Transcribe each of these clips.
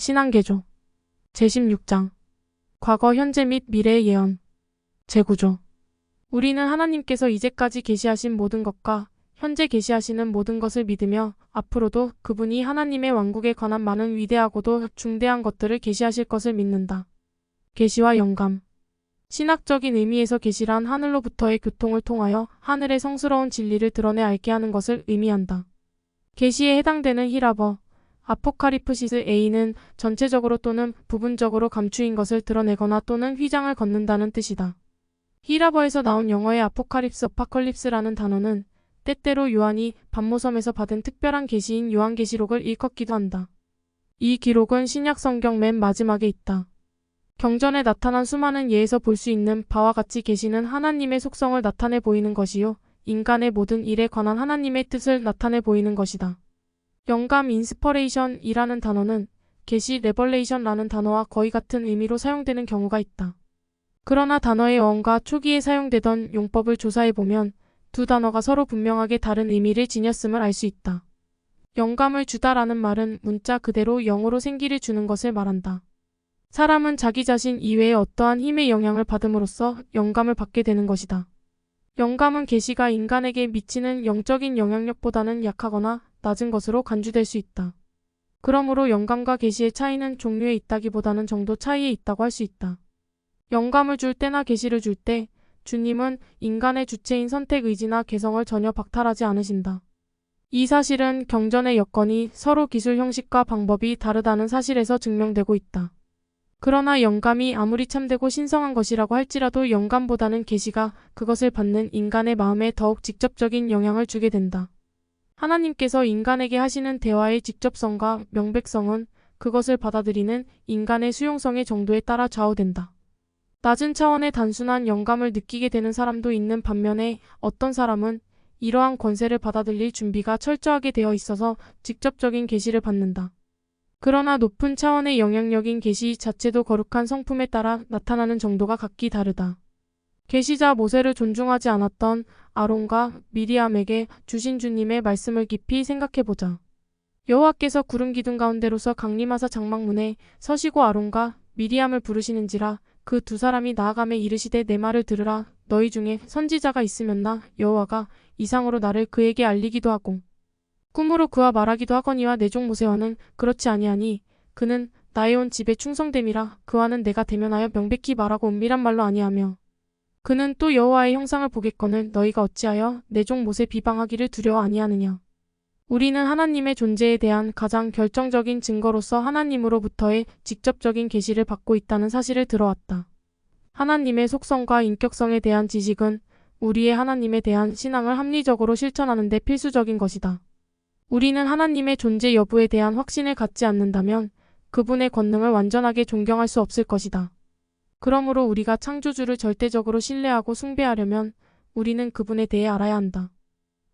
신앙개조 제16장 과거, 현재 및 미래의 예언 재구조. 우리는 하나님께서 이제까지 계시하신 모든 것과 현재 계시하시는 모든 것을 믿으며 앞으로도 그분이 하나님의 왕국에 관한 많은 위대하고도 중대한 것들을 계시하실 것을 믿는다. 계시와 영감. 신학적인 의미에서 계시란 하늘로부터의 교통을 통하여 하늘의 성스러운 진리를 드러내 알게 하는 것을 의미한다. 계시에 해당되는 히라버 아포카리프시스 A는 전체적으로 또는 부분적으로 감추인 것을 드러내거나 또는 휘장을 걷는다는 뜻이다. 히라버에서 나온 영어의 아포칼립스 어파컬립스라는 단어는 때때로 요한이 반모섬에서 받은 특별한 계시인 요한계시록을 일컫기도 한다. 이 기록은 신약 성경 맨 마지막에 있다. 경전에 나타난 수많은 예에서 볼 수 있는 바와 같이 계시는 하나님의 속성을 나타내 보이는 것이요 인간의 모든 일에 관한 하나님의 뜻을 나타내 보이는 것이다. 영감 인스퍼레이션이라는 단어는 계시 레벌레이션라는 단어와 거의 같은 의미로 사용되는 경우가 있다. 그러나 단어의 어원과 초기에 사용되던 용법을 조사해보면 두 단어가 서로 분명하게 다른 의미를 지녔음을 알 수 있다. 영감을 주다라는 말은 문자 그대로 영으로 생기를 주는 것을 말한다. 사람은 자기 자신 이외의 어떠한 힘의 영향을 받음으로써 영감을 받게 되는 것이다. 영감은 계시가 인간에게 미치는 영적인 영향력보다는 약하거나 낮은 것으로 간주될 수 있다. 그러므로 영감과 계시의 차이는 종류에 있다기보다는 정도 차이에 있다고 할 수 있다. 영감을 줄 때나 계시를 줄 때 주님은 인간의 주체인 선택 의지나 개성을 전혀 박탈하지 않으신다. 이 사실은 경전의 여건이 서로 기술 형식과 방법이 다르다는 사실에서 증명되고 있다. 그러나 영감이 아무리 참되고 신성한 것이라고 할지라도 영감보다는 계시가 그것을 받는 인간의 마음에 더욱 직접적인 영향을 주게 된다. 하나님께서 인간에게 하시는 대화의 직접성과 명백성은 그것을 받아들이는 인간의 수용성의 정도에 따라 좌우된다. 낮은 차원의 단순한 영감을 느끼게 되는 사람도 있는 반면에 어떤 사람은 이러한 권세를 받아들일 준비가 철저하게 되어 있어서 직접적인 계시를 받는다. 그러나 높은 차원의 영향력인 계시 자체도 거룩한 성품에 따라 나타나는 정도가 각기 다르다. 계시자 모세를 존중하지 않았던 아론과 미리암에게 주신 주님의 말씀을 깊이 생각해보자. 여호와께서 구름 기둥 가운데로서 강림하사 장막문에 서시고 아론과 미리암을 부르시는지라 그 두 사람이 나아가매 이르시되 내 말을 들으라. 너희 중에 선지자가 있으면나 여호와가 이상으로 나를 그에게 알리기도 하고 꿈으로 그와 말하기도 하거니와 내 종 모세와는 그렇지 아니하니 그는 나의 온 집에 충성됨이라. 그와는 내가 대면하여 명백히 말하고 은밀한 말로 아니하며 그는 또 여호와의 형상을 보겠거늘 너희가 어찌하여 내 종 모세 비방하기를 두려워 아니하느냐. 우리는 하나님의 존재에 대한 가장 결정적인 증거로서 하나님으로부터의 직접적인 계시를 받고 있다는 사실을 들어왔다. 하나님의 속성과 인격성에 대한 지식은 우리의 하나님에 대한 신앙을 합리적으로 실천하는 데 필수적인 것이다. 우리는 하나님의 존재 여부에 대한 확신을 갖지 않는다면 그분의 권능을 완전하게 존경할 수 없을 것이다. 그러므로 우리가 창조주를 절대적으로 신뢰하고 숭배하려면 우리는 그분에 대해 알아야 한다.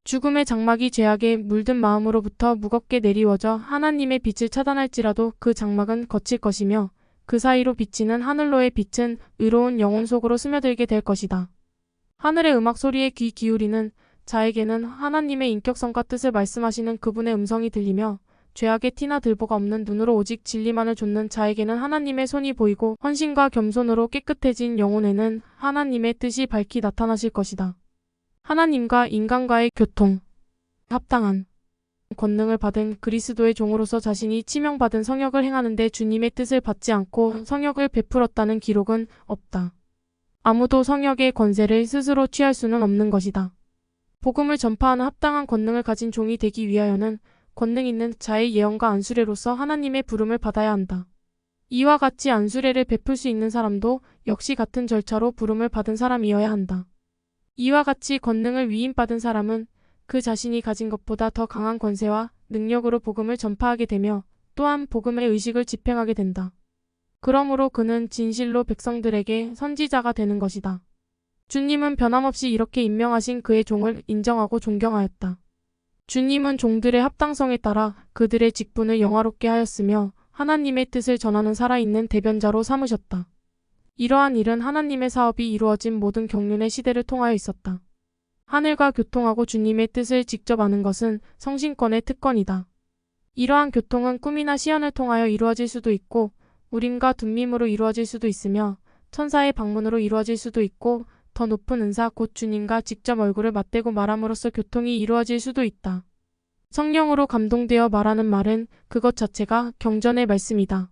죽음의 장막이 죄악에 물든 마음으로부터 무겁게 내리워져 하나님의 빛을 차단할지라도 그 장막은 거칠 것이며 그 사이로 비치는 하늘로의 빛은 의로운 영혼 속으로 스며들게 될 것이다. 하늘의 음악 소리에 귀 기울이는 자에게는 하나님의 인격성과 뜻을 말씀하시는 그분의 음성이 들리며 죄악의 티나 들보가 없는 눈으로 오직 진리만을 좇는 자에게는 하나님의 손이 보이고 헌신과 겸손으로 깨끗해진 영혼에는 하나님의 뜻이 밝히 나타나실 것이다. 하나님과 인간과의 교통. 합당한 권능을 받은 그리스도의 종으로서 자신이 치명받은 성역을 행하는 데 주님의 뜻을 받지 않고 성역을 베풀었다는 기록은 없다. 아무도 성역의 권세를 스스로 취할 수는 없는 것이다. 복음을 전파하는 합당한 권능을 가진 종이 되기 위하여는 권능 있는 자의 예언과 안수례로서 하나님의 부름을 받아야 한다. 이와 같이 안수례를 베풀 수 있는 사람도 역시 같은 절차로 부름을 받은 사람이어야 한다. 이와 같이 권능을 위임받은 사람은 그 자신이 가진 것보다 더 강한 권세와 능력으로 복음을 전파하게 되며 또한 복음의 의식을 집행하게 된다. 그러므로 그는 진실로 백성들에게 선지자가 되는 것이다. 주님은 변함없이 이렇게 임명하신 그의 종을 인정하고 존경하였다. 주님은 종들의 합당성에 따라 그들의 직분을 영화롭게 하였으며 하나님의 뜻을 전하는 살아있는 대변자로 삼으셨다. 이러한 일은 하나님의 사업이 이루어진 모든 경륜의 시대를 통하여 있었다. 하늘과 교통하고 주님의 뜻을 직접 아는 것은 성신권의 특권이다. 이러한 교통은 꿈이나 시연을 통하여 이루어질 수도 있고 우림과 둠밈으로 이루어질 수도 있으며 천사의 방문으로 이루어질 수도 있고 더 높은 은사 곧 주님과 직접 얼굴을 맞대고 말함으로써 교통이 이루어질 수도 있다. 성령으로 감동되어 말하는 말은 그것 자체가 경전의 말씀이다.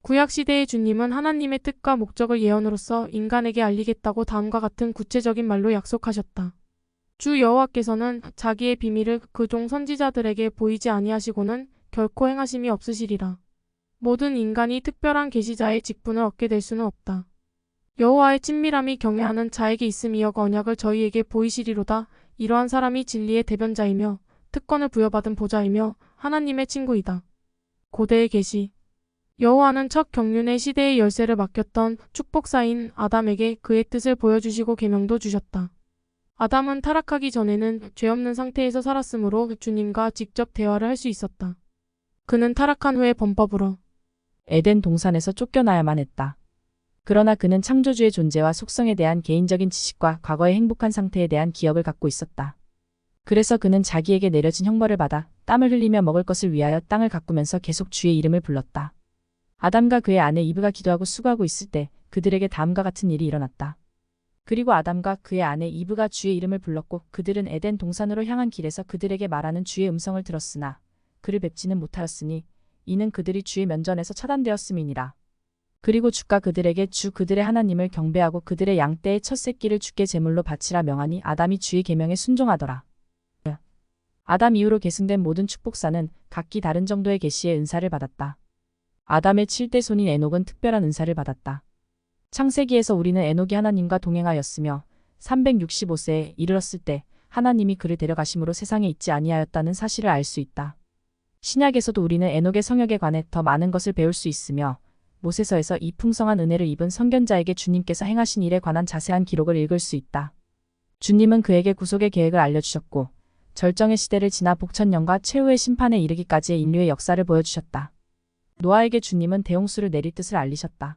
구약시대의 주님은 하나님의 뜻과 목적을 예언으로서 인간에게 알리겠다고 다음과 같은 구체적인 말로 약속하셨다. 주 여호와께서는 자기의 비밀을 그종 선지자들에게 보이지 아니하시고는 결코 행하심이 없으시리라. 모든 인간이 특별한 계시자의 직분을 얻게 될 수는 없다. 여호와의 친밀함이 경외하는 자에게 있음이여 언약을 저희에게 보이시리로다. 이러한 사람이 진리의 대변자이며 특권을 부여받은 보좌이며 하나님의 친구이다. 고대의 계시 여호와는 첫 경륜의 시대의 열쇠를 맡겼던 축복사인 아담에게 그의 뜻을 보여주시고 계명도 주셨다. 아담은 타락하기 전에는 죄 없는 상태에서 살았으므로 주님과 직접 대화를 할 수 있었다. 그는 타락한 후에 범법으로 에덴 동산에서 쫓겨나야만 했다. 그러나 그는 창조주의 존재와 속성에 대한 개인적인 지식과 과거의 행복한 상태에 대한 기억을 갖고 있었다. 그래서 그는 자기에게 내려진 형벌을 받아 땀을 흘리며 먹을 것을 위하여 땅을 가꾸면서 계속 주의 이름을 불렀다. 아담과 그의 아내 이브가 기도하고 수고하고 있을 때 그들에게 다음과 같은 일이 일어났다. 그리고 아담과 그의 아내 이브가 주의 이름을 불렀고 그들은 에덴 동산으로 향한 길에서 그들에게 말하는 주의 음성을 들었으나 그를 뵙지는 못하였으니 이는 그들이 주의 면전에서 차단되었음이니라. 그리고 주가 그들에게 주 그들의 하나님을 경배하고 그들의 양떼의 첫 새끼를 주께 제물로 바치라 명하니 아담이 주의 계명에 순종하더라. 아담 이후로 계승된 모든 축복사는 각기 다른 정도의 계시의 은사를 받았다. 아담의 7대 손인 에녹은 특별한 은사를 받았다. 창세기에서 우리는 에녹이 하나님과 동행하였으며 365세에 이르렀을 때 하나님이 그를 데려가심으로 세상에 있지 아니하였다는 사실을 알 수 있다. 신약에서도 우리는 에녹의 성역에 관해 더 많은 것을 배울 수 있으며 모세서에서 이 풍성한 은혜를 입은 선견자에게 주님께서 행하신 일에 관한 자세한 기록을 읽을 수 있다. 주님은 그에게 구속의 계획을 알려주셨고 절정의 시대를 지나 복천년과 최후의 심판에 이르기까지의 인류의 역사를 보여주셨다. 노아에게 주님은 대홍수를 내릴 뜻을 알리셨다.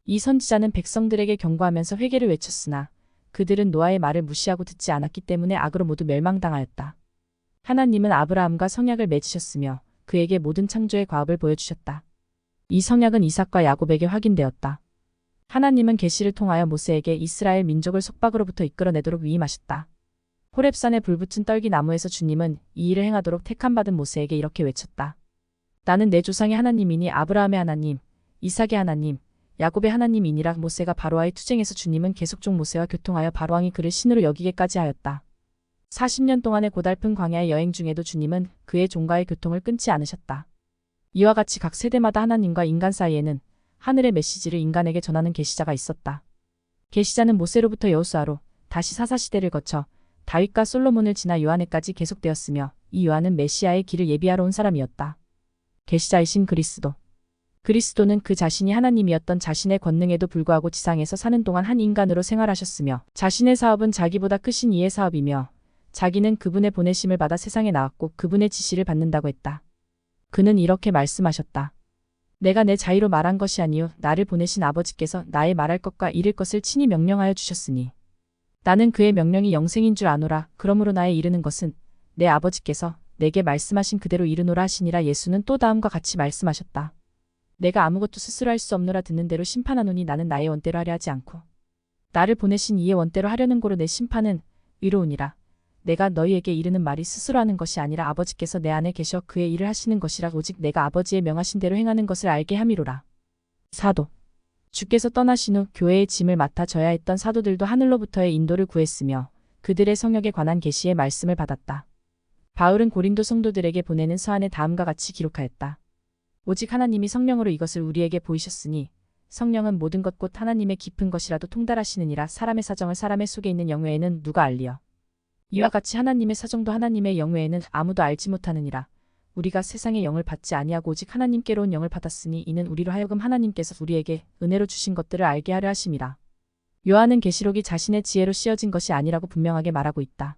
이 선지자는 백성들에게 경고하면서 회개를 외쳤으나 그들은 노아의 말을 무시하고 듣지 않았기 때문에 악으로 모두 멸망당하였다. 하나님은 아브라함과 성약을 맺으셨으며 그에게 모든 창조의 과업을 보여주셨다. 이 성약은 이삭과 야곱에게 확인되었다. 하나님은 계시를 통하여 모세에게 이스라엘 민족을 속박으로부터 이끌어내도록 위임하셨다. 호렙산에 불붙은 떨기나무에서 주님은 이 일을 행하도록 택함받은 모세에게 이렇게 외쳤다. 나는 내 조상의 하나님이니 아브라함의 하나님, 이삭의 하나님, 야곱의 하나님이니라. 모세가 바로와의 투쟁에서 주님은 계속종 모세와 교통하여 바로왕이 그를 신으로 여기게까지 하였다. 40년 동안의 고달픈 광야의 여행 중에도 주님은 그의 종과의 교통을 끊지 않으셨다. 이와 같이 각 세대마다 하나님과 인간 사이에는 하늘의 메시지를 인간에게 전하는 계시자가 있었다. 계시자는 모세로부터 여호수아로 다시 사사시대를 거쳐 다윗과 솔로몬을 지나 요한에까지 계속되었으며 이 요한은 메시아의 길을 예비하러 온 사람이었다. 계시자이신 그리스도. 그리스도는 그 자신이 하나님이었던 자신의 권능에도 불구하고 지상에서 사는 동안 한 인간으로 생활하셨으며 자신의 사업은 자기보다 크신 이의 사업이며 자기는 그분의 보내심을 받아 세상에 나왔고 그분의 지시를 받는다고 했다. 그는 이렇게 말씀하셨다. 내가 내 자의로 말한 것이 아니요 나를 보내신 아버지께서 나의 말할 것과 이를 것을 친히 명령하여 주셨으니 나는 그의 명령이 영생인 줄 아노라. 그러므로 나의 이르는 것은 내 아버지께서 내게 말씀하신 그대로 이르노라 하시니라. 예수는 또 다음과 같이 말씀하셨다. 내가 아무것도 스스로 할 수 없노라. 듣는 대로 심판하노니 나는 나의 원대로 하려 하지 않고 나를 보내신 이의 원대로 하려는 고로 내 심판은 의로우니라. 내가 너희에게 이르는 말이 스스로 하는 것이 아니라 아버지께서 내 안에 계셔 그의 일을 하시는 것이라. 오직 내가 아버지의 명하신 대로 행하는 것을 알게 함이로라. 사도. 주께서 떠나신 후 교회의 짐을 맡아 져야 했던 사도들도 하늘로부터의 인도를 구했으며 그들의 성역에 관한 계시의 말씀을 받았다. 바울은 고린도 성도들에게 보내는 서한에 다음과 같이 기록하였다. 오직 하나님이 성령으로 이것을 우리에게 보이셨으니 성령은 모든 것 곧 하나님의 깊은 것이라도 통달하시느니라. 사람의 사정을 사람의 속에 있는 영외에는 누가 알리요. 이와 같이 하나님의 사정도 하나님의 영외에는 아무도 알지 못하느니라. 우리가 세상의 영을 받지 아니하고 오직 하나님께로 온 영을 받았으니 이는 우리로 하여금 하나님께서 우리에게 은혜로 주신 것들을 알게 하려 하심이라. 요한은 계시록이 자신의 지혜로 씌어진 것이 아니라고 분명하게 말하고 있다.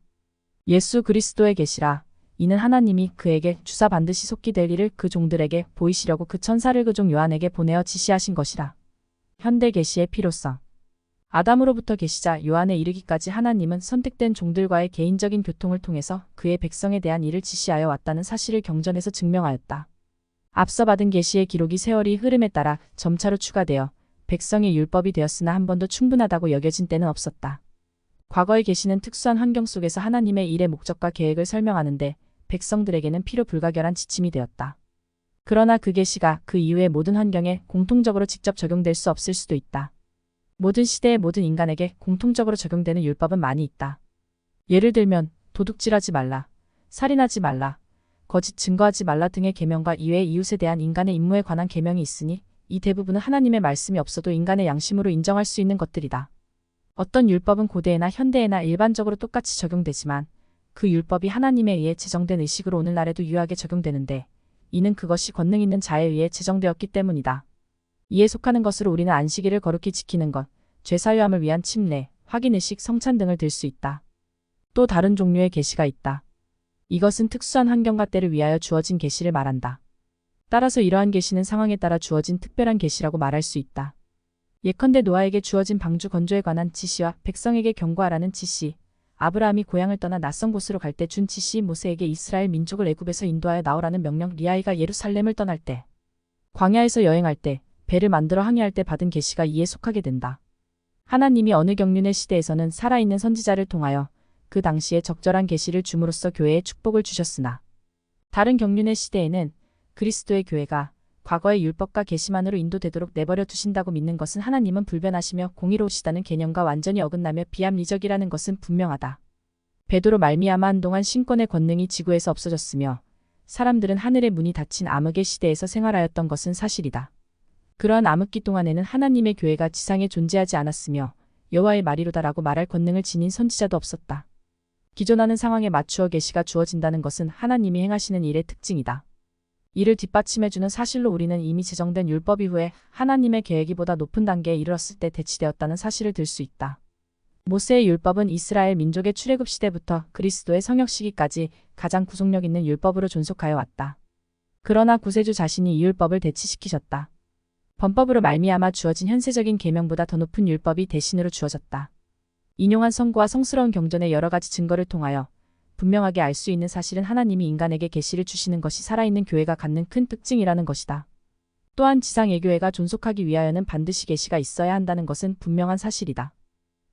예수 그리스도의 계시라. 이는 하나님이 그에게 주사 반드시 속기 될 일을 그 종들에게 보이시려고 그 천사를 그 종 요한에게 보내어 지시하신 것이라. 현대 계시의 필요성. 아담으로부터 계시자 요한에 이르기까지 하나님은 선택된 종들과의 개인적인 교통을 통해서 그의 백성에 대한 일을 지시하여 왔다는 사실을 경전에서 증명하였다. 앞서 받은 계시의 기록이 세월이 흐름에 따라 점차로 추가되어 백성의 율법이 되었으나 한 번도 충분하다고 여겨진 때는 없었다. 과거의 계시는 특수한 환경 속에서 하나님의 일의 목적과 계획을 설명하는데 백성들에게는 필요 불가결한 지침이 되었다. 그러나 그 계시가 그 이후의 모든 환경에 공통적으로 직접 적용될 수 없을 수도 있다. 모든 시대의 모든 인간에게 공통적으로 적용되는 율법은 많이 있다. 예를 들면 도둑질하지 말라, 살인하지 말라, 거짓 증거하지 말라 등의 계명과 이외의 이웃에 대한 인간의 임무에 관한 계명이 있으니 이 대부분은 하나님의 말씀이 없어도 인간의 양심으로 인정할 수 있는 것들이다. 어떤 율법은 고대에나 현대에나 일반적으로 똑같이 적용되지만 그 율법이 하나님에 의해 제정된 의식으로 오늘날에도 유효하게 적용되는데 이는 그것이 권능 있는 자에 의해 제정되었기 때문이다. 이에 속하는 것으로 우리는 안식일을 거룩히 지키는 것, 죄사유함을 위한 침례, 확인의식, 성찬 등을 들 수 있다. 또 다른 종류의 계시가 있다. 이것은 특수한 환경과 때를 위하여 주어진 계시를 말한다. 따라서 이러한 계시는 상황에 따라 주어진 특별한 계시라고 말할 수 있다. 예컨대 노아에게 주어진 방주 건조에 관한 지시와 백성에게 경고하라는 지시, 아브라함이 고향을 떠나 낯선 곳으로 갈 때 준 지시, 모세에게 이스라엘 민족을 애굽에서 인도하여 나오라는 명령, 리아이가 예루살렘을 떠날 때, 광야에서 여행할 때, 배를 만들어 항해할 때 받은 계시가 이에 속하게 된다. 하나님이 어느 경륜의 시대에서는 살아있는 선지자를 통하여 그 당시에 적절한 계시를 줌으로써 교회에 축복을 주셨으나 다른 경륜의 시대에는 그리스도의 교회가 과거의 율법과 계시만으로 인도되도록 내버려 두신다고 믿는 것은 하나님은 불변하시며 공의로우시다는 개념과 완전히 어긋나며 비합리적이라는 것은 분명하다. 베드로 말미암아 한동안 신권의 권능이 지구에서 없어졌으며 사람들은 하늘의 문이 닫힌 암흑의 시대에서 생활하였던 것은 사실이다. 그러한 암흑기 동안에는 하나님의 교회가 지상에 존재하지 않았으며 여호와의 말이로다라고 말할 권능을 지닌 선지자도 없었다. 기존하는 상황에 맞추어 계시가 주어진다는 것은 하나님이 행하시는 일의 특징이다. 이를 뒷받침해주는 사실로 우리는 이미 제정된 율법 이후에 하나님의 계획이 보다 높은 단계에 이르렀을 때 대치되었다는 사실을 들 수 있다. 모세의 율법은 이스라엘 민족의 출애굽 시대부터 그리스도의 성역 시기까지 가장 구속력 있는 율법으로 존속하여 왔다. 그러나 구세주 자신이 이 율법을 대치시키셨다. 범법으로 말미암아 주어진 현세적인 계명보다 더 높은 율법이 대신으로 주어졌다. 인용한 성구와 성스러운 경전의 여러 가지 증거를 통하여 분명하게 알 수 있는 사실은 하나님이 인간에게 계시를 주시는 것이 살아있는 교회가 갖는 큰 특징이라는 것이다. 또한 지상 예교회가 존속하기 위하여는 반드시 계시가 있어야 한다는 것은 분명한 사실이다.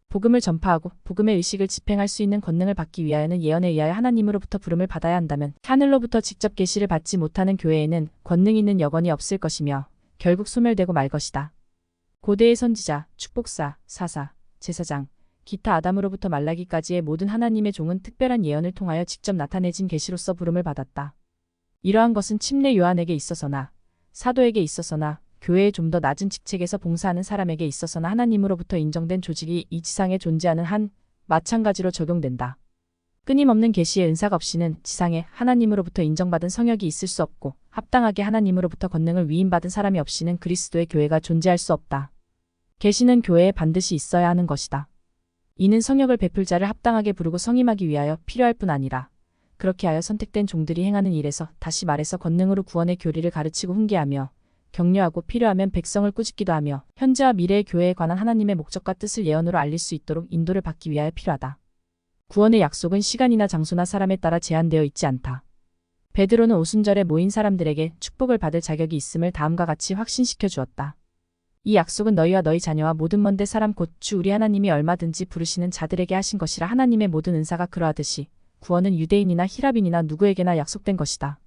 복음을 전파하고 복음의 의식을 집행할 수 있는 권능을 받기 위하여는 예언에 의하여 하나님으로부터 부름을 받아야 한다면 하늘로부터 직접 계시를 받지 못하는 교회에는 권능 있는 여건이 없을 것이며 결국 소멸되고 말 것이다. 고대의 선지자, 축복사, 사사, 제사장, 기타 아담으로부터 말라기까지의 모든 하나님의 종은 특별한 예언을 통하여 직접 나타내진 계시로서 부름을 받았다. 이러한 것은 침례 요한에게 있어서나 사도에게 있어서나 교회의 좀 더 낮은 직책에서 봉사하는 사람에게 있어서나 하나님으로부터 인정된 조직이 이 지상에 존재하는 한 마찬가지로 적용된다. 끊임없는 계시의 은사가 없이는 지상에 하나님으로부터 인정받은 성역이 있을 수 없고 합당하게 하나님으로부터 권능을 위임받은 사람이 없이는 그리스도의 교회가 존재할 수 없다. 계시는 교회에 반드시 있어야 하는 것이다. 이는 성역을 베풀 자를 합당하게 부르고 성임하기 위하여 필요할 뿐 아니라 그렇게 하여 선택된 종들이 행하는 일에서 다시 말해서 권능으로 구원의 교리를 가르치고 훈계하며 격려하고 필요하면 백성을 꾸짖기도 하며 현재와 미래의 교회에 관한 하나님의 목적과 뜻을 예언으로 알릴 수 있도록 인도를 받기 위하여 필요하다. 구원의 약속은 시간이나 장소나 사람에 따라 제한되어 있지 않다. 베드로는 오순절에 모인 사람들에게 축복을 받을 자격이 있음을 다음과 같이 확신시켜 주었다. 이 약속은 너희와 너희 자녀와 모든 먼데 사람 곧 주 우리 하나님이 얼마든지 부르시는 자들에게 하신 것이라. 하나님의 모든 은사가 그러하듯이 구원은 유대인이나 히랍인이나 누구에게나 약속된 것이다.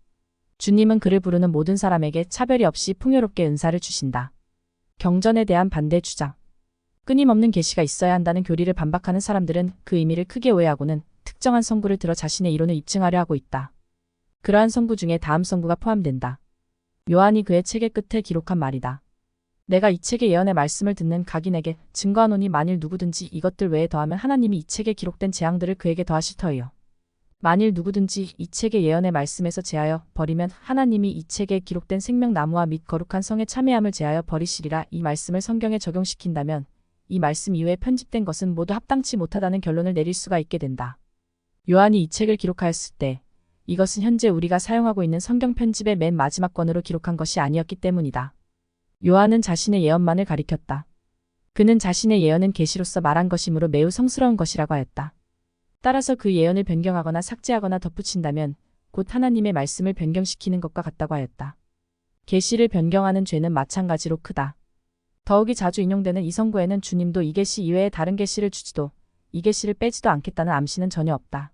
주님은 그를 부르는 모든 사람에게 차별이 없이 풍요롭게 은사를 주신다. 경전에 대한 반대 주장. 끊임없는 계시가 있어야 한다는 교리를 반박하는 사람들은 그 의미를 크게 오해하고는 특정한 성구를 들어 자신의 이론을 입증하려 하고 있다. 그러한 성구 중에 다음 성구가 포함된다. 요한이 그의 책의 끝에 기록한 말이다. 내가 이 책의 예언의 말씀을 듣는 각인에게 증거하노니 만일 누구든지 이것들 외에 더하면 하나님이 이 책에 기록된 재앙들을 그에게 더하실 터이요. 만일 누구든지 이 책의 예언의 말씀에서 제하여 버리면 하나님이 이 책에 기록된 생명나무와 및 거룩한 성의 참회함을 제하여 버리시리라. 이 말씀을 성경에 적용시킨다면 이 말씀 이후에 편집된 것은 모두 합당치 못하다는 결론을 내릴 수가 있게 된다. 요한이 이 책을 기록하였을 때 이것은 현재 우리가 사용하고 있는 성경 편집의 맨 마지막 권으로 기록한 것이 아니었기 때문이다. 요한은 자신의 예언만을 가리켰다. 그는 자신의 예언은 계시로서 말한 것이므로 매우 성스러운 것이라고 하였다. 따라서 그 예언을 변경하거나 삭제하거나 덧붙인다면 곧 하나님의 말씀을 변경시키는 것과 같다고 하였다. 계시를 변경하는 죄는 마찬가지로 크다. 더욱이 자주 인용되는 이 선구에는 주님도 이 계시 이외에 다른 계시를 주지도 이 계시를 빼지도 않겠다는 암시는 전혀 없다.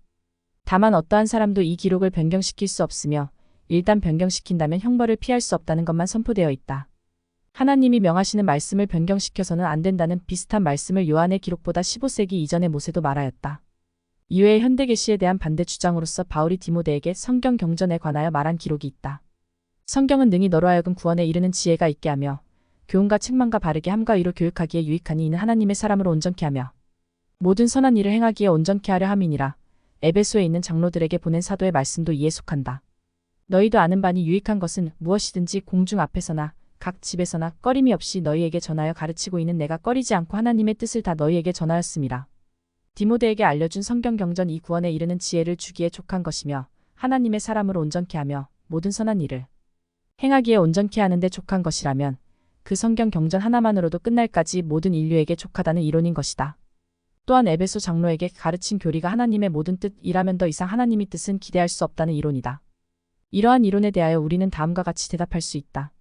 다만 어떠한 사람도 이 기록을 변경시킬 수 없으며 일단 변경시킨다면 형벌을 피할 수 없다는 것만 선포되어 있다. 하나님이 명하시는 말씀을 변경시켜서는 안 된다는 비슷한 말씀을 요한의 기록보다 15세기 이전의 모세도 말하였다. 이외에 현대 계시에 대한 반대 주장으로서 바울이 디모데에게 성경 경전에 관하여 말한 기록이 있다. 성경은 능히 너로 하여금 구원에 이르는 지혜가 있게 하며 교훈과 책망과 바르게 함과 의로 교육하기에 유익하니 이는 하나님의 사람으로 온전케 하며 모든 선한 일을 행하기에 온전케 하려 함이니라. 에베소에 있는 장로들에게 보낸 사도의 말씀도 이에 속한다. 너희도 아는 바니 유익한 것은 무엇이든지 공중 앞에서나 각 집에서나 꺼림이 없이 너희에게 전하여 가르치고 있는 내가 꺼리지 않고 하나님의 뜻을 다 너희에게 전하였음이라. 디모데에게 알려준 성경 경전 이 구원에 이르는 지혜를 주기에 족한 것이며 하나님의 사람으로 온전케 하며 모든 선한 일을 행하기에 온전케 하는데 족한 것이라면 그 성경 경전 하나만으로도 끝날까지 모든 인류에게 족하다는 이론인 것이다. 또한 에베소 장로에게 가르친 교리가 하나님의 모든 뜻이라면 더 이상 하나님의 뜻은 기대할 수 없다는 이론이다. 이러한 이론에 대하여 우리는 다음과 같이 대답할 수 있다.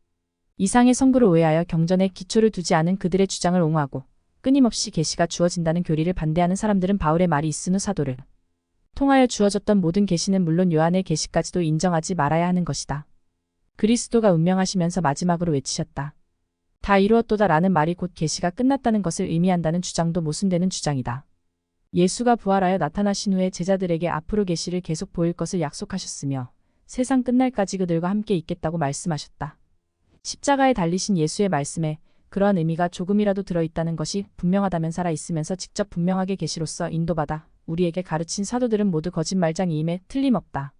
이상의 선구를 오해하여 경전에 기초를 두지 않은 그들의 주장을 옹호하고 끊임없이 계시가 주어진다는 교리를 반대하는 사람들은 바울의 말이 있은 후 사도를 통하여 주어졌던 모든 계시는 물론 요한의 계시까지도 인정하지 말아야 하는 것이다. 그리스도가 운명하시면서 마지막으로 외치셨다. 다 이루었도다 라는 말이 곧 계시가 끝났다는 것을 의미한다는 주장도 모순되는 주장이다. 예수가 부활하여 나타나신 후에 제자들에게 앞으로 계시를 계속 보일 것을 약속하셨으며 세상 끝날까지 그들과 함께 있겠다고 말씀하셨다. 십자가에 달리신 예수의 말씀에 그러한 의미가 조금이라도 들어있다는 것이 분명하다면 살아있으면서 직접 분명하게 계시로서 인도받아 우리에게 가르친 사도들은 모두 거짓말장이임에 틀림없다.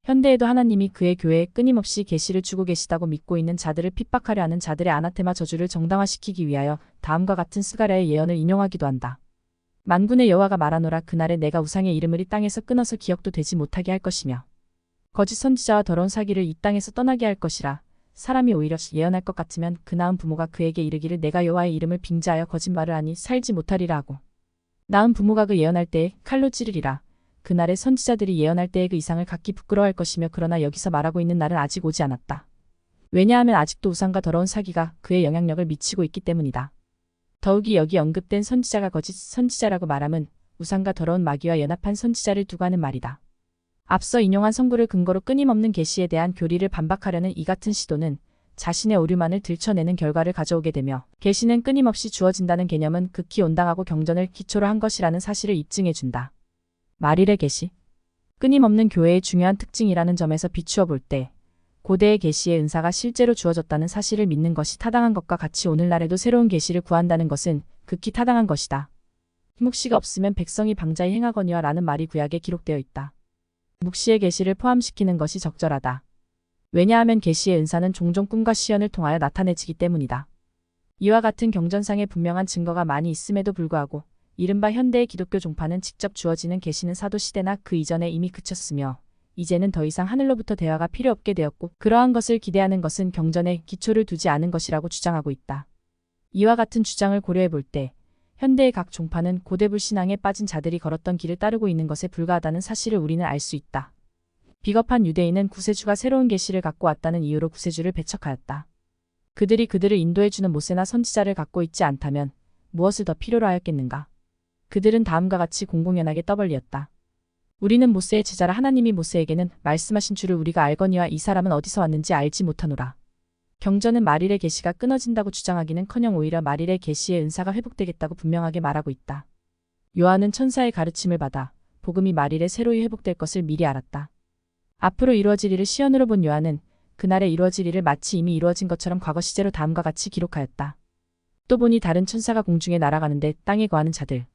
현대에도 하나님이 그의 교회에 끊임없이 계시를 주고 계시다고 믿고 있는 자들을 핍박하려 하는 자들의 아나테마 저주를 정당화시키기 위하여 다음과 같은 스가랴의 예언을 인용하기도 한다. 만군의 여호와가 말하노라. 그날에 내가 우상의 이름을 이 땅에서 끊어서 기억도 되지 못하게 할 것이며 거짓 선지자와 더러운 사기를 이 땅에서 떠나게 할 것이라. 사람이 오히려 예언할 것 같으면 그 나은 부모가 그에게 이르기를 내가 여호와의 이름을 빙자하여 거짓말을 하니 살지 못하리라 하고 나은 부모가 그 예언할 때에 칼로 찌르리라. 그날에 선지자들이 예언할 때에 그 이상을 각기 부끄러워할 것이며 그러나 여기서 말하고 있는 날은 아직 오지 않았다. 왜냐하면 아직도 우상과 더러운 사기가 그의 영향력을 미치고 있기 때문이다. 더욱이 여기 언급된 선지자가 거짓 선지자라고 말함은 우상과 더러운 마귀와 연합한 선지자를 두고 하는 말이다. 앞서 인용한 선구를 근거로 끊임없는 계시에 대한 교리를 반박하려는 이 같은 시도는 자신의 오류만을 들춰내는 결과를 가져오게 되며 계시는 끊임없이 주어진다는 개념은 극히 온당하고 경전을 기초로 한 것이라는 사실을 입증해준다. 말일의 계시. 끊임없는 교회의 중요한 특징이라는 점에서 비추어 볼 때 고대의 계시의 은사가 실제로 주어졌다는 사실을 믿는 것이 타당한 것과 같이 오늘날에도 새로운 계시를 구한다는 것은 극히 타당한 것이다. 묵시가 없으면 백성이 방자히 행하거니와 라는 말이 구약에 기록되어 있다. 묵시의 계시를 포함시키는 것이 적절하다. 왜냐하면 계시의 은사는 종종 꿈과 시연을 통하여 나타내지기 때문이다. 이와 같은 경전상의 분명한 증거가 많이 있음에도 불구하고 이른바 현대의 기독교 종파는 직접 주어지는 계시는 사도 시대나 그 이전에 이미 그쳤으며 이제는 더 이상 하늘로부터 대화가 필요 없게 되었고 그러한 것을 기대하는 것은 경전에 기초를 두지 않은 것이라고 주장하고 있다. 이와 같은 주장을 고려해 볼 때 현대의 각 종파는 고대 불신앙에 빠진 자들이 걸었던 길을 따르고 있는 것에 불과하다는 사실을 우리는 알 수 있다. 비겁한 유대인은 구세주가 새로운 계시를 갖고 왔다는 이유로 구세주를 배척하였다. 그들이 그들을 인도해주는 모세나 선지자를 갖고 있지 않다면 무엇을 더 필요로 하였겠는가? 그들은 다음과 같이 공공연하게 떠벌리었다. 우리는 모세의 제자라. 하나님이 모세에게는 말씀하신 줄을 우리가 알거니와 이 사람은 어디서 왔는지 알지 못하노라. 경전은 말일의 계시가 끊어진다고 주장하기는커녕 오히려 말일의 계시의 은사가 회복되겠다고 분명하게 말하고 있다. 요한은 천사의 가르침을 받아 복음이 말일에 새로이 회복될 것을 미리 알았다. 앞으로 이루어질 일을 시연으로 본 요한은 그날에 이루어질 일을 마치 이미 이루어진 것처럼 과거 시제로 다음과 같이 기록하였다. 또 보니 다른 천사가 공중에 날아가는데 땅에 거하는 자들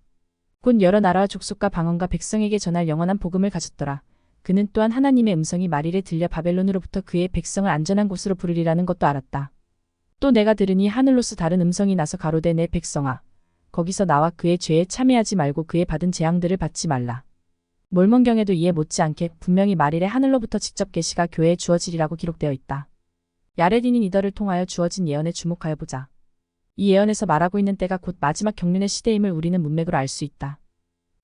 곧 여러 나라와 족속과 방언과 백성에게 전할 영원한 복음을 가졌더라. 그는 또한 하나님의 음성이 말일에 들려 바벨론으로부터 그의 백성을 안전한 곳으로 부르리라는 것도 알았다. 또 내가 들으니 하늘로서 다른 음성이 나서 가로되 내 백성아 거기서 나와 그의 죄에 참여하지 말고 그의 받은 재앙들을 받지 말라. 몰몬경에도 이에 못지않게 분명히 말일에 하늘로부터 직접 계시가 교회에 주어지리라고 기록되어 있다. 야레딘인 이더를 통하여 주어진 예언에 주목하여 보자. 이 예언에서 말하고 있는 때가 곧 마지막 경륜의 시대임을 우리는 문맥으로 알 수 있다.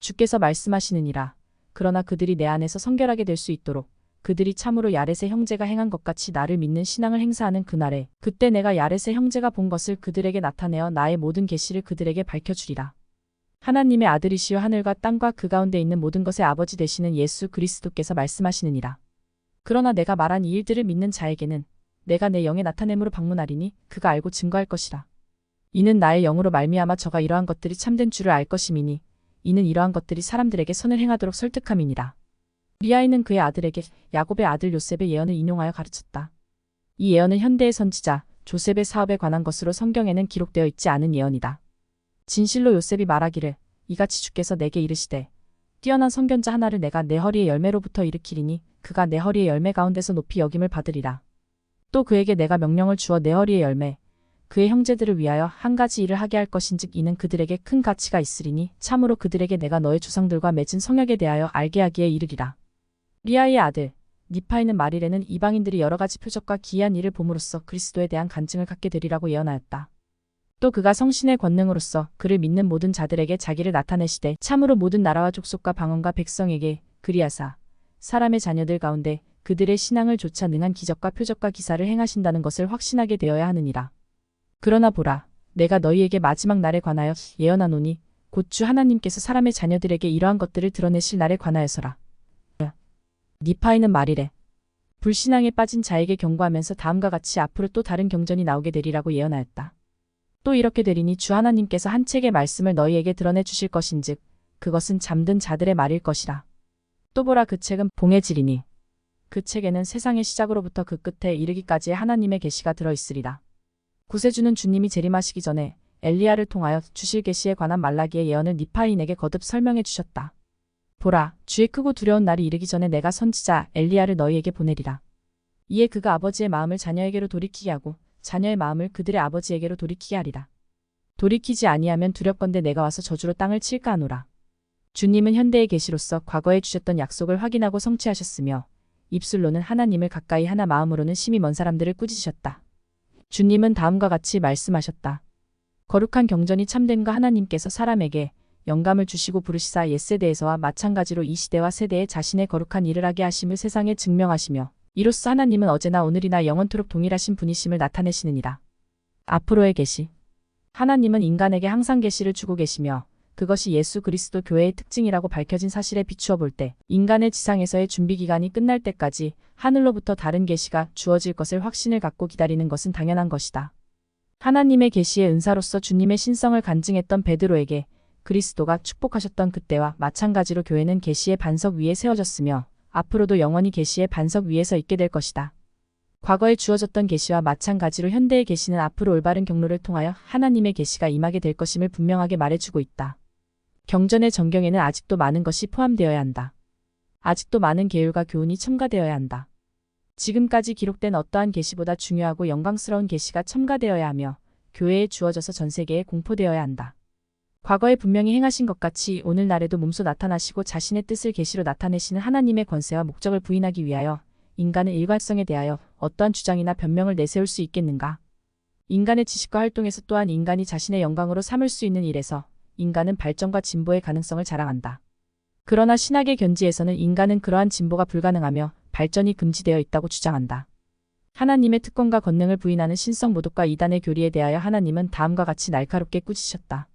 주께서 말씀하시느니라. 그러나 그들이 내 안에서 성결하게 될 수 있도록 그들이 참으로 야렛의 형제가 행한 것 같이 나를 믿는 신앙을 행사하는 그날에 그때 내가 야렛의 형제가 본 것을 그들에게 나타내어 나의 모든 계시를 그들에게 밝혀주리라. 하나님의 아들이시여 하늘과 땅과 그 가운데 있는 모든 것의 아버지 되시는 예수 그리스도께서 말씀하시느니라. 그러나 내가 말한 이 일들을 믿는 자에게는 내가 내 영의 나타냄으로 방문하리니 그가 알고 증거할 것이라. 이는 나의 영으로 말미암아 저가 이러한 것들이 참된 줄을 알 것임이니 이는 이러한 것들이 사람들에게 선을 행하도록 설득함이니라. 리아이는 그의 아들에게 야곱의 아들 요셉의 예언을 인용하여 가르쳤다. 이 예언은 현대의 선지자 조셉의 사업에 관한 것으로 성경에는 기록되어 있지 않은 예언이다. 진실로 요셉이 말하기를 이같이 주께서 내게 이르시되 뛰어난 선견자 하나를 내가 내 허리의 열매로부터 일으키리니 그가 내 허리의 열매 가운데서 높이 여김을 받으리라. 또 그에게 내가 명령을 주어 내 허리의 열매 그의 형제들을 위하여 한 가지 일을 하게 할 것인즉 이는 그들에게 큰 가치가 있으리니 참으로 그들에게 내가 너의 조상들과 맺은 성약에 대하여 알게 하기에 이르리라. 리아의 아들 니파이는 말일에는 이방인들이 여러 가지 표적과 기이한 일을 봄으로써 그리스도에 대한 간증을 갖게 되리라고 예언하였다. 또 그가 성신의 권능으로서 그를 믿는 모든 자들에게 자기를 나타내시되 참으로 모든 나라와 족속과 방언과 백성에게 그리하사 사람의 자녀들 가운데 그들의 신앙을 조차 능한 기적과 표적과 기사를 행하신다는 것을 확신하게 되어야 하느니라. 그러나 보라, 내가 너희에게 마지막 날에 관하여 예언하노니 곧 주 하나님께서 사람의 자녀들에게 이러한 것들을 드러내실 날에 관하여서라. 니파이는 말이래. 불신앙에 빠진 자에게 경고하면서 다음과 같이 앞으로 또 다른 경전이 나오게 되리라고 예언하였다. 또 이렇게 되리니 주 하나님께서 한 책의 말씀을 너희에게 드러내 주실 것인즉 그것은 잠든 자들의 말일 것이라. 또 보라, 그 책은 봉해지리니 그 책에는 세상의 시작으로부터 그 끝에 이르기까지의 하나님의 계시가 들어있으리라. 구세주는 주님이 재림하시기 전에 엘리야를 통하여 주실 계시에 관한 말라기의 예언을 니파인에게 거듭 설명해 주셨다. 보라, 주의 크고 두려운 날이 이르기 전에 내가 선지자 엘리야를 너희에게 보내리라. 이에 그가 아버지의 마음을 자녀에게로 돌이키게 하고 자녀의 마음을 그들의 아버지에게로 돌이키게 하리라. 돌이키지 아니하면 두렵건대 내가 와서 저주로 땅을 칠까 하노라. 주님은 현대의 계시로서 과거에 주셨던 약속을 확인하고 성취하셨으며 입술로는 하나님을 가까이 하나 마음으로는 심히 먼 사람들을 꾸짖으셨다. 주님은 다음과 같이 말씀하셨다. 거룩한 경전이 참됨과 하나님께서 사람에게 영감을 주시고 부르시사 옛세대에서와 마찬가지로 이 시대와 세대에 자신의 거룩한 일을 하게 하심을 세상에 증명하시며 이로써 하나님은 어제나 오늘이나 영원토록 동일하신 분이심을 나타내시느니라. 앞으로의 계시. 하나님은 인간에게 항상 계시를 주고 계시며 그것이 예수 그리스도 교회의 특징이라고 밝혀진 사실에 비추어 볼 때 인간의 지상에서의 준비 기간이 끝날 때까지 하늘로부터 다른 계시가 주어질 것을 확신을 갖고 기다리는 것은 당연한 것이다. 하나님의 계시의 은사로서 주님의 신성을 간증했던 베드로에게 그리스도가 축복하셨던 그때와 마찬가지로 교회는 계시의 반석 위에 세워졌으며 앞으로도 영원히 계시의 반석 위에 서 있게 될 것이다. 과거에 주어졌던 계시와 마찬가지로 현대의 계시는 앞으로 올바른 경로를 통하여 하나님의 계시가 임하게 될 것임을 분명하게 말해주고 있다. 경전의 전경에는 아직도 많은 것이 포함되어야 한다. 아직도 많은 계율과 교훈이 첨가되어야 한다. 지금까지 기록된 어떠한 계시보다 중요하고 영광스러운 계시가 첨가되어야 하며 교회에 주어져서 전 세계에 공포되어야 한다. 과거에 분명히 행하신 것 같이 오늘날에도 몸소 나타나시고 자신의 뜻을 계시로 나타내시는 하나님의 권세와 목적을 부인하기 위하여 인간의 일관성에 대하여 어떠한 주장이나 변명을 내세울 수 있겠는가? 인간의 지식과 활동에서 또한 인간이 자신의 영광으로 삼을 수 있는 일에서 인간은 발전과 진보의 가능성을 자랑한다. 그러나 신학의 견지에서는 인간은 그러한 진보가 불가능하며 발전이 금지되어 있다고 주장한다. 하나님의 특권과 권능을 부인하는 신성 모독과 이단의 교리에 대하여 하나님은 다음과 같이 날카롭게 꾸짖으셨다.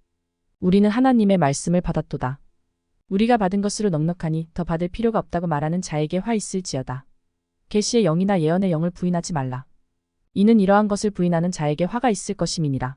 우리는 하나님의 말씀을 받았도다. 우리가 받은 것으로 넉넉하니 더 받을 필요가 없다고 말하는 자에게 화 있을지어다. 계시의 영이나 예언의 영을 부인하지 말라. 이는 이러한 것을 부인하는 자에게 화가 있을 것임이니라.